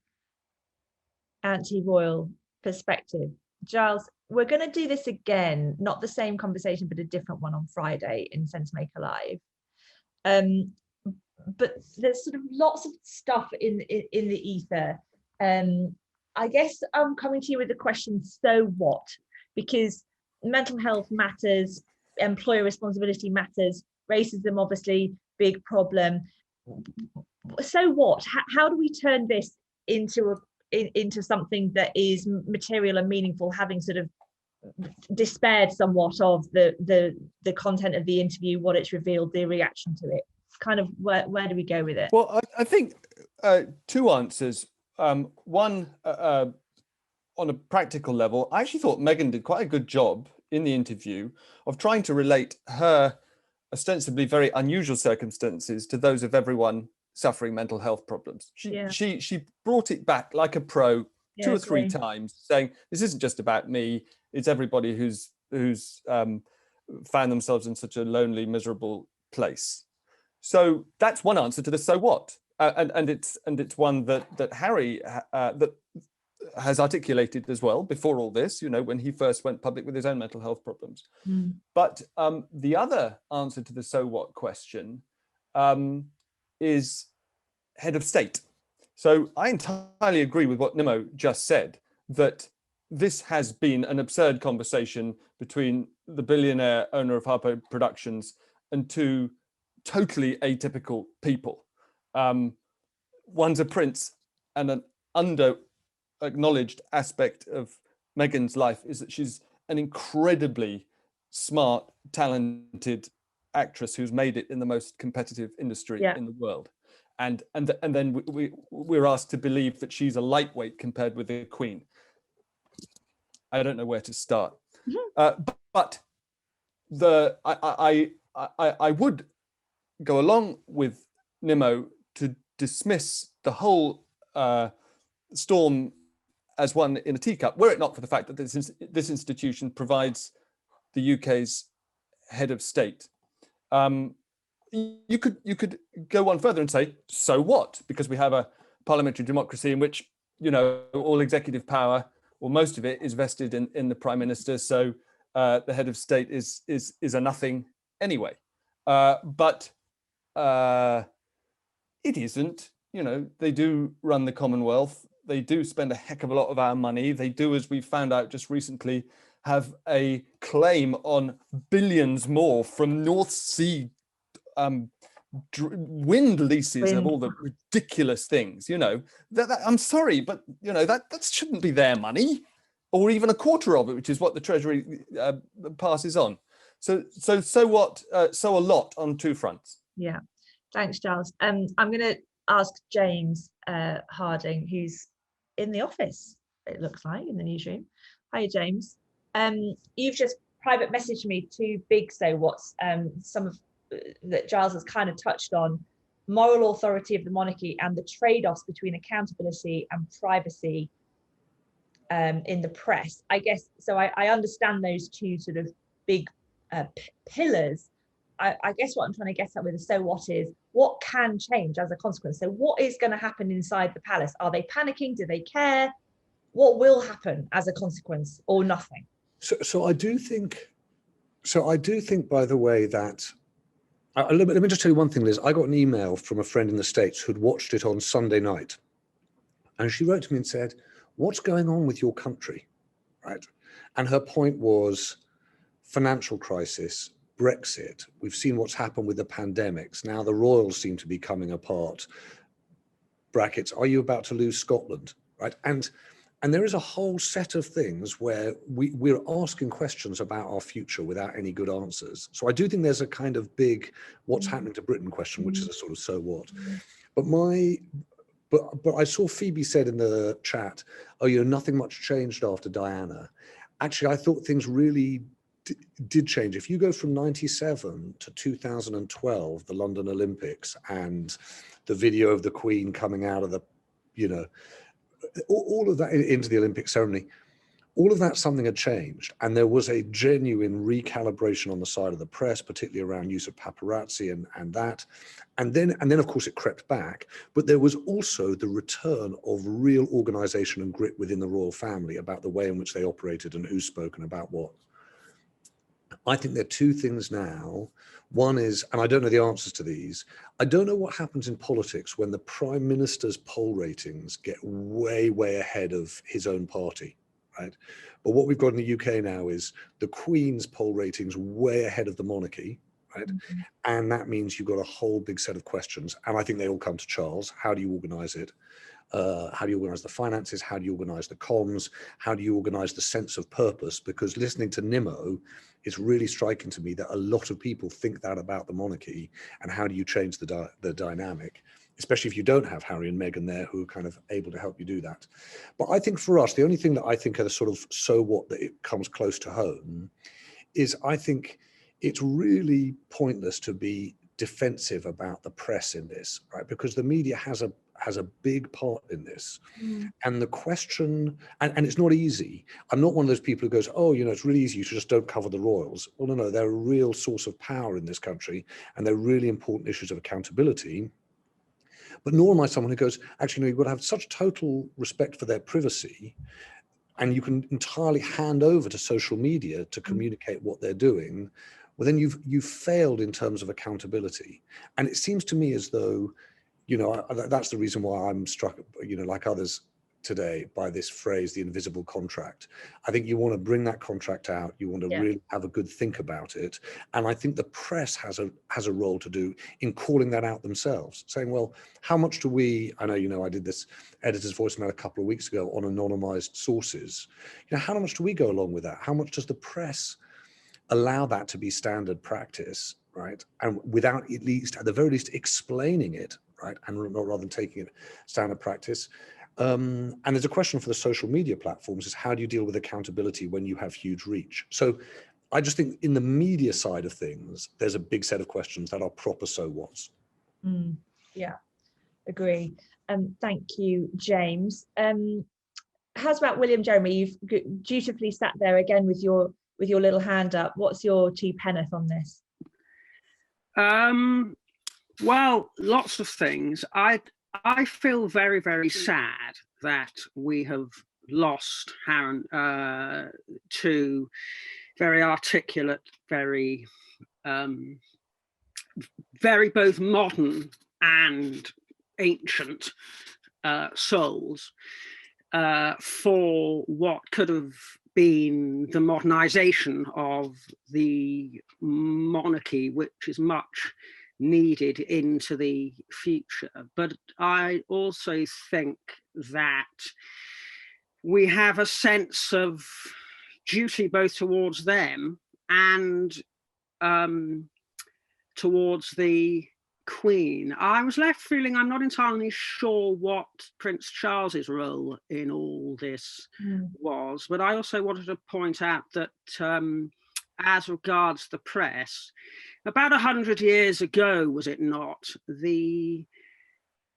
anti-royal perspective. Giles, we're going to do this again, not the same conversation, but a different one on Friday in Sensemaker Live. But there's sort of lots of stuff in the ether. I guess I'm coming to you with the question, so what? Because mental health matters, employer responsibility matters, racism obviously big problem. So what? How do we turn this into something that is material and meaningful, having sort of despaired somewhat of the content of the interview, what it's revealed, the reaction to it? Kind of where do we go with it? Well, I think two answers. One, on a practical level, I actually thought Meghan did quite a good job in the interview of trying to relate her ostensibly very unusual circumstances to those of everyone suffering mental health problems. She brought it back like a pro two or three times, saying this isn't just about me, it's everybody who's found themselves in such a lonely, miserable place. So that's one answer to the so what, and it's one that Harry that has articulated as well before all this, you know, when he first went public with his own mental health problems. But the other answer to the so what question is head of state. So I entirely agree with what Nimo just said, that this has been an absurd conversation between the billionaire owner of Harpo Productions and two totally atypical people. One's a prince, and an under-acknowledged aspect of Meghan's life is that she's an incredibly smart, talented actress who's made it in the most competitive industry in the world. And then we're asked to believe that she's a lightweight compared with the Queen. I don't know where to start. But I would go along with Nimo to dismiss the whole storm as one in a teacup, were it not for the fact that this institution provides the UK's head of state. You could go one further and say, so what? Because we have a parliamentary democracy in which, you know, all executive power, or most of it, is vested in the Prime Minister. So the head of state is a nothing anyway. But it isn't. You know, they do run the Commonwealth. They do spend a heck of a lot of our money. They do, as we found out just recently, have a claim on billions more from North Sea wind leases of all the ridiculous things. You know, that I'm sorry, but you know that shouldn't be their money, or even a quarter of it, which is what the Treasury passes on. So what? So a lot on two fronts. Yeah, thanks, Giles. I'm going to ask James Harding, who's in the office, it looks like, in the newsroom. Hi, James. You've just private messaged me 2 big so what's, some of that Giles has kind of touched on: moral authority of the monarchy and the trade-offs between accountability and privacy in the press. I guess, so I understand those 2 sort of big pillars. I guess what I'm trying to get at with the so what is, what can change as a consequence? So what is going to happen inside the palace? Are they panicking? Do they care? What will happen as a consequence, or nothing? So I do think, by the way, that let me just tell you one thing, Liz. I got an email from a friend in the States who'd watched it on Sunday night, and she wrote to me and said, "What's going on with your country?" Right? And her point was financial crisis, Brexit. We've seen what's happened with the pandemics. Now the royals seem to be coming apart. Brackets, are you about to lose Scotland? Right? And there is a whole set of things where we're asking questions about our future without any good answers. So I do think there's a kind of big what's happening to Britain question, which is a sort of so what. But I saw Phoebe said in the chat, oh, nothing much changed after Diana. Actually, I thought things really did change. If you go from 97 to 2012, the London Olympics, and the video of the Queen coming out of the, all of that into the Olympic ceremony, all of that, something had changed. And there was a genuine recalibration on the side of the press, particularly around use of paparazzi and that. And then of course it crept back, but there was also the return of real organization and grit within the royal family about the way in which they operated and who's spoken about what. I think there are 2 things now. One is, and I don't know the answers to these, I don't know what happens in politics when the Prime Minister's poll ratings get way, way ahead of his own party, right? But what we've got in the UK now is the Queen's poll ratings way ahead of the monarchy, right? Mm-hmm. And that means you've got a whole big set of questions. And I think they all come to Charles. How do you organise it? How do you organise the finances? How do you organise the comms? How do you organise the sense of purpose? Because listening to Nimmo, it's really striking to me that a lot of people think that about the monarchy, and how do you change the dynamic, especially if you don't have Harry and Meghan there who are kind of able to help you do that. But I think for us, the only thing that I think are the sort of so what that it comes close to home is, I think it's really pointless to be defensive about the press in this, right? Because the media has a big part in this. And the question, and it's not easy. I'm not one of those people who goes, oh, it's really easy, you just don't cover the royals. Well, no, they're a real source of power in this country, and they're really important issues of accountability. But nor am I someone who goes, actually, no, you've got to have such total respect for their privacy, and you can entirely hand over to social media to communicate what they're doing. Well, then you've failed in terms of accountability. And it seems to me as though, that's the reason why I'm struck, like others today, by this phrase, the invisible contract. I think you want to bring that contract out. You want to really have a good think about it. And I think the press has a role to do in calling that out themselves, saying, well, how much do we, I know, I did this editor's voicemail a couple of weeks ago on anonymized sources. How much do we go along with that? How much does the press allow that to be standard practice, right? And without at the very least explaining it, right? And not rather than taking it standard practice. And there's a question for the social media platforms is, how do you deal with accountability when you have huge reach? So I just think in the media side of things, there's a big set of questions that are proper so what's. Yeah, agree. Thank you, James. How's about William Jeremy? You've dutifully sat there again with your little hand up. What's your 2 penneth on this? Well, lots of things. I feel very, very sad that we have lost 2 very articulate, very both modern and ancient souls for what could have been the modernization of the monarchy, which is much needed into the future. But I also think that we have a sense of duty both towards them and towards the Queen, I was left feeling I'm not entirely sure what Prince Charles's role in all this was, but I also wanted to point out that as regards the press, about 100 years ago, was it not, the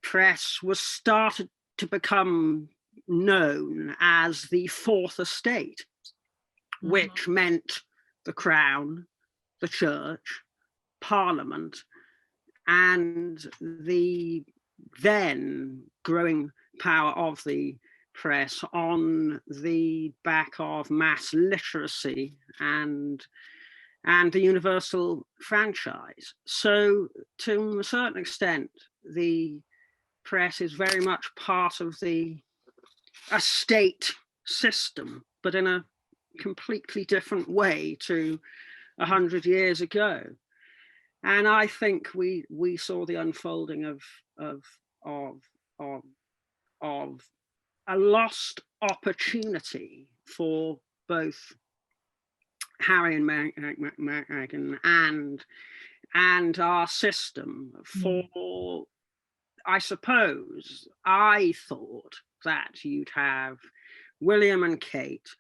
press was started to become known as the Fourth Estate, which meant the Crown, the Church, Parliament, and the then growing power of the press on the back of mass literacy and the universal franchise. So to a certain extent, the press is very much part of the estate system, but in a completely different way to 100 years ago. And I think we saw the unfolding of a lost opportunity for both Harry and Meghan and our system for, I suppose, I thought that you'd have William and Kate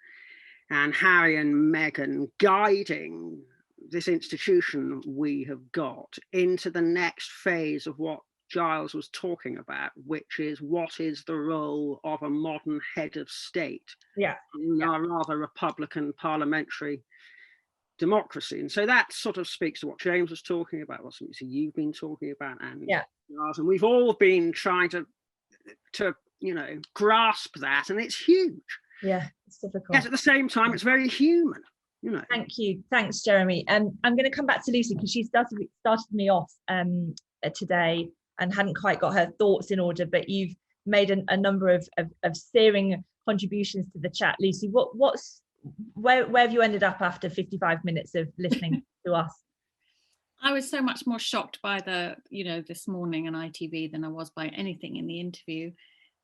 and Harry and Meghan guiding this institution we have got into the next phase of what Giles was talking about, which is what is the role of a modern head of state in our rather Republican parliamentary democracy. And so that sort of speaks to what James was talking about, what you've been talking about, and Giles, and we've all been trying to grasp that, and it's huge. Yeah, it's difficult. Yet at the same time, it's very human. Thank you. Thanks, Jeremy. I'm going to come back to Lucy because she started me off today and hadn't quite got her thoughts in order, but you've made a number of searing contributions to the chat. Lucy, where have you ended up after 55 minutes of listening to us? I was so much more shocked by this morning on ITV than I was by anything in the interview.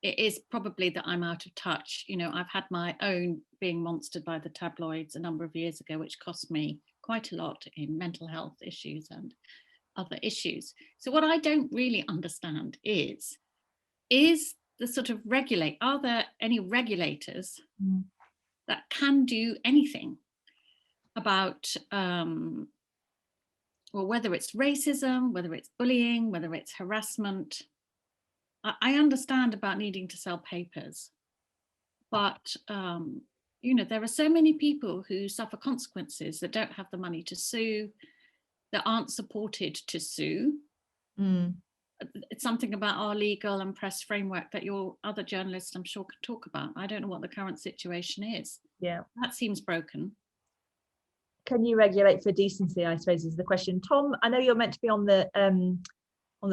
It is probably that I'm out of touch. I've had my own being monstered by the tabloids a number of years ago, which cost me quite a lot in mental health issues and other issues. So what I don't really understand is the sort of are there any regulators that can do anything about, whether it's racism, whether it's bullying, whether it's harassment. I understand about needing to sell papers, but there are so many people who suffer consequences that don't have the money to sue, that aren't supported to sue. It's something about our legal and press framework that your other journalists, I'm sure, can talk about. I don't know what the current situation is. Yeah, that seems broken. Can you regulate for decency, I suppose, is the question. Tom, I know you're meant to be on the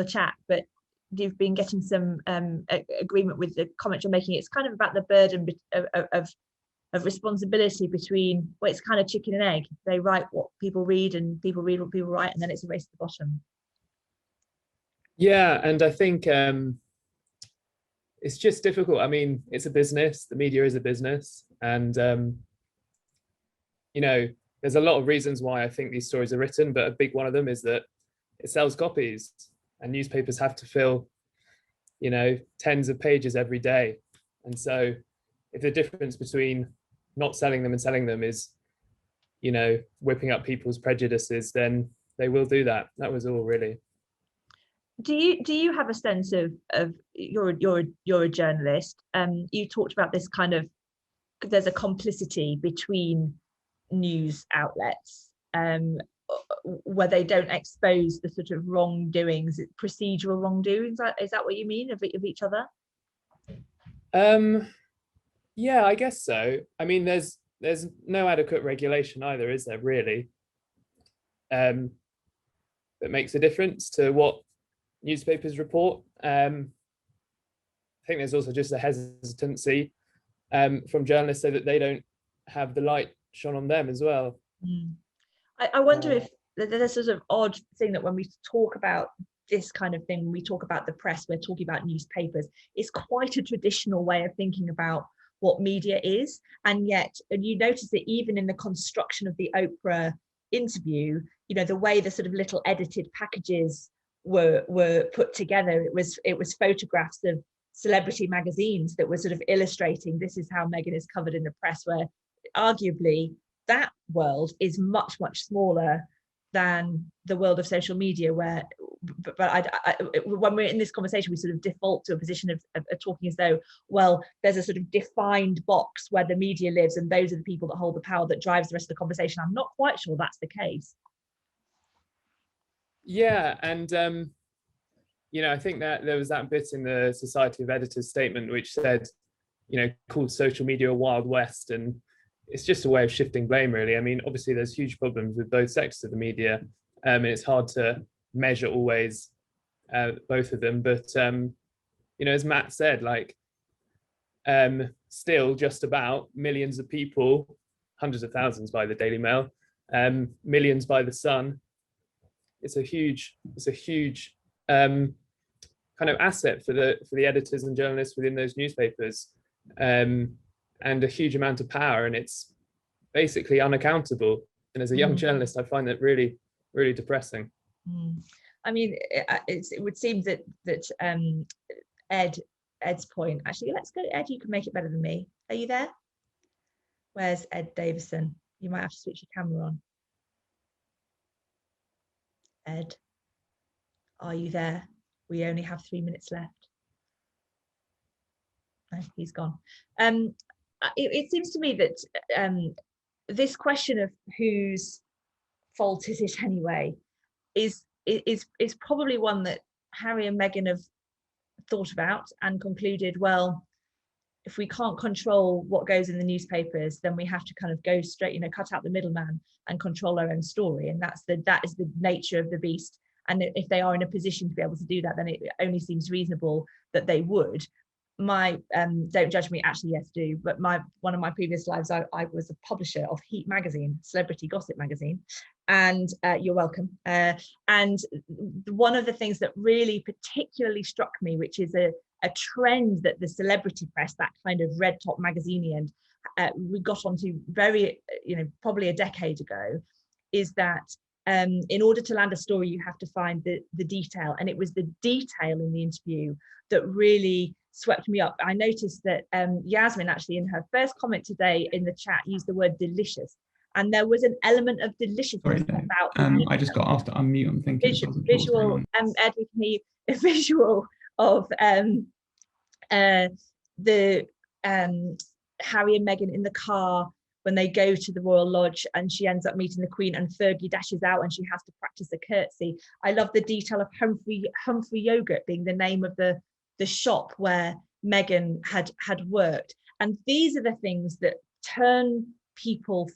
chat, but you've been getting some agreement with the comment you're making. It's kind of about the burden of responsibility between, it's kind of chicken and egg. They write what people read and people read what people write, and then it's a race to the bottom. Yeah, and I think it's just difficult. I mean, it's a business. The media is a business, and there's a lot of reasons why I think these stories are written, but a big one of them is that it sells copies. And newspapers have to fill, tens of pages every day. And so if the difference between not selling them and selling them is, whipping up people's prejudices, then they will do that. That was all, really. Do you have a sense of you're a journalist? You talked about this kind of, there's a complicity between news outlets, where they don't expose the sort of wrongdoings, procedural wrongdoings. Is that what you mean of each other? Yeah, I guess so. I mean, there's no adequate regulation either, is there, really? That makes a difference to what newspapers report. I think there's also just a hesitancy from journalists so that they don't have the light shone on them as well. I wonder if there's sort of odd thing that when we talk about this kind of thing, when we talk about the press, we're talking about newspapers. It's quite a traditional way of thinking about what media is. And yet, and you notice that even in the construction of the Oprah interview, the way the sort of little edited packages were put together. It was photographs of celebrity magazines that were sort of illustrating this is how Meghan is covered in the press, where arguably that world is much, much smaller than the world of social media, where but when we're in this conversation, we sort of default to a position of talking as though, well, there's a sort of defined box where the media lives and those are the people that hold the power that drives the rest of the conversation. I'm not quite sure that's the case. Yeah, and you know, I think that there was that bit in the Society of Editors statement which said, you know, called social media a wild west, and it's just a way of shifting blame, really. I mean, obviously there's huge problems with both sectors of the media, and it's hard to measure always both of them, but you know, as Matt said, like still just about millions of people, hundreds of thousands by the Daily Mail, millions by the Sun. It's a huge kind of asset for the editors and journalists within those newspapers, and a huge amount of power, and it's basically unaccountable. And as a young journalist, I find that really, really depressing. I mean, it would seem that Ed's point, actually, let's go, Ed, you can make it better than me. Are you there? Where's Ed Davison? You might have to switch your camera on. Ed, are you there? We only have 3 minutes left. No, he's gone. It seems to me that this question of whose fault is it anyway is probably one that Harry and Meghan have thought about and concluded, well, if we can't control what goes in the newspapers, then we have to kind of go straight, you know, cut out the middleman and control our own story. And that is the nature of the beast. And if they are in a position to be able to do that, then it only seems reasonable that they would. My don't judge me, actually, yes, do. But one of my previous lives, I was a publisher of Heat magazine, celebrity gossip magazine, and you're welcome. And one of the things that really particularly struck me, which is a trend that the celebrity press, that kind of red top magazine, we got onto very, you know, probably a decade ago, is that in order to land a story, you have to find the detail. And it was the detail in the interview that really swept me up. I noticed that Yasmin actually in her first comment today in the chat used the word delicious. And there was an element of deliciousness about I just got asked to unmute. I'm thinking visual, Ed, we can hear a visual of the Harry and Meghan in the car when they go to the Royal Lodge, and she ends up meeting the Queen, and Fergie dashes out and she has to practice a curtsy. I love the detail of Humphrey Yogurt being the name of the shop where Meghan had worked. And these are the things that turn people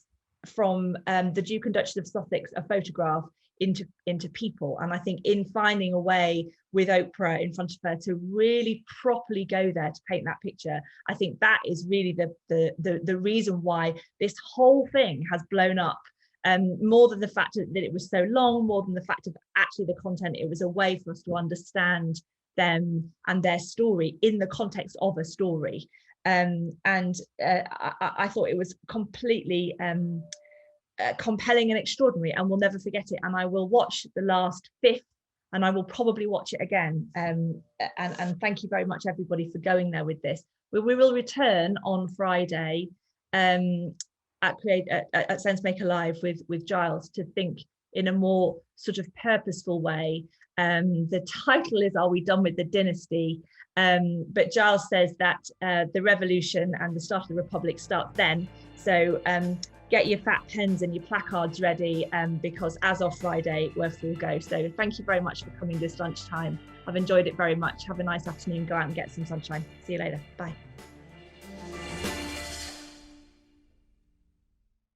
from the Duke and Duchess of Sussex, a photograph, into people. And I think in finding a way with Oprah in front of her to really properly go there to paint that picture, I think that is really the reason why this whole thing has blown up, more than the fact that it was so long, more than the fact of actually the content. It was a way for us to understand them and their story in the context of a story. I thought it was completely compelling and extraordinary, and we'll never forget it. And I will watch the last fifth, and I will probably watch it again. And thank you very much, everybody, for going there with this. We will return on Friday at Sensemaker Live with Giles to think in a more sort of purposeful way. The title is "Are We Done with the Dynasty?" But Giles says that the revolution and the start of the Republic starts then. So get your fat pens and your placards ready, because as of Friday, we're full go. So thank you very much for coming this lunchtime. I've enjoyed it very much. Have a nice afternoon. Go out and get some sunshine. See you later. Bye.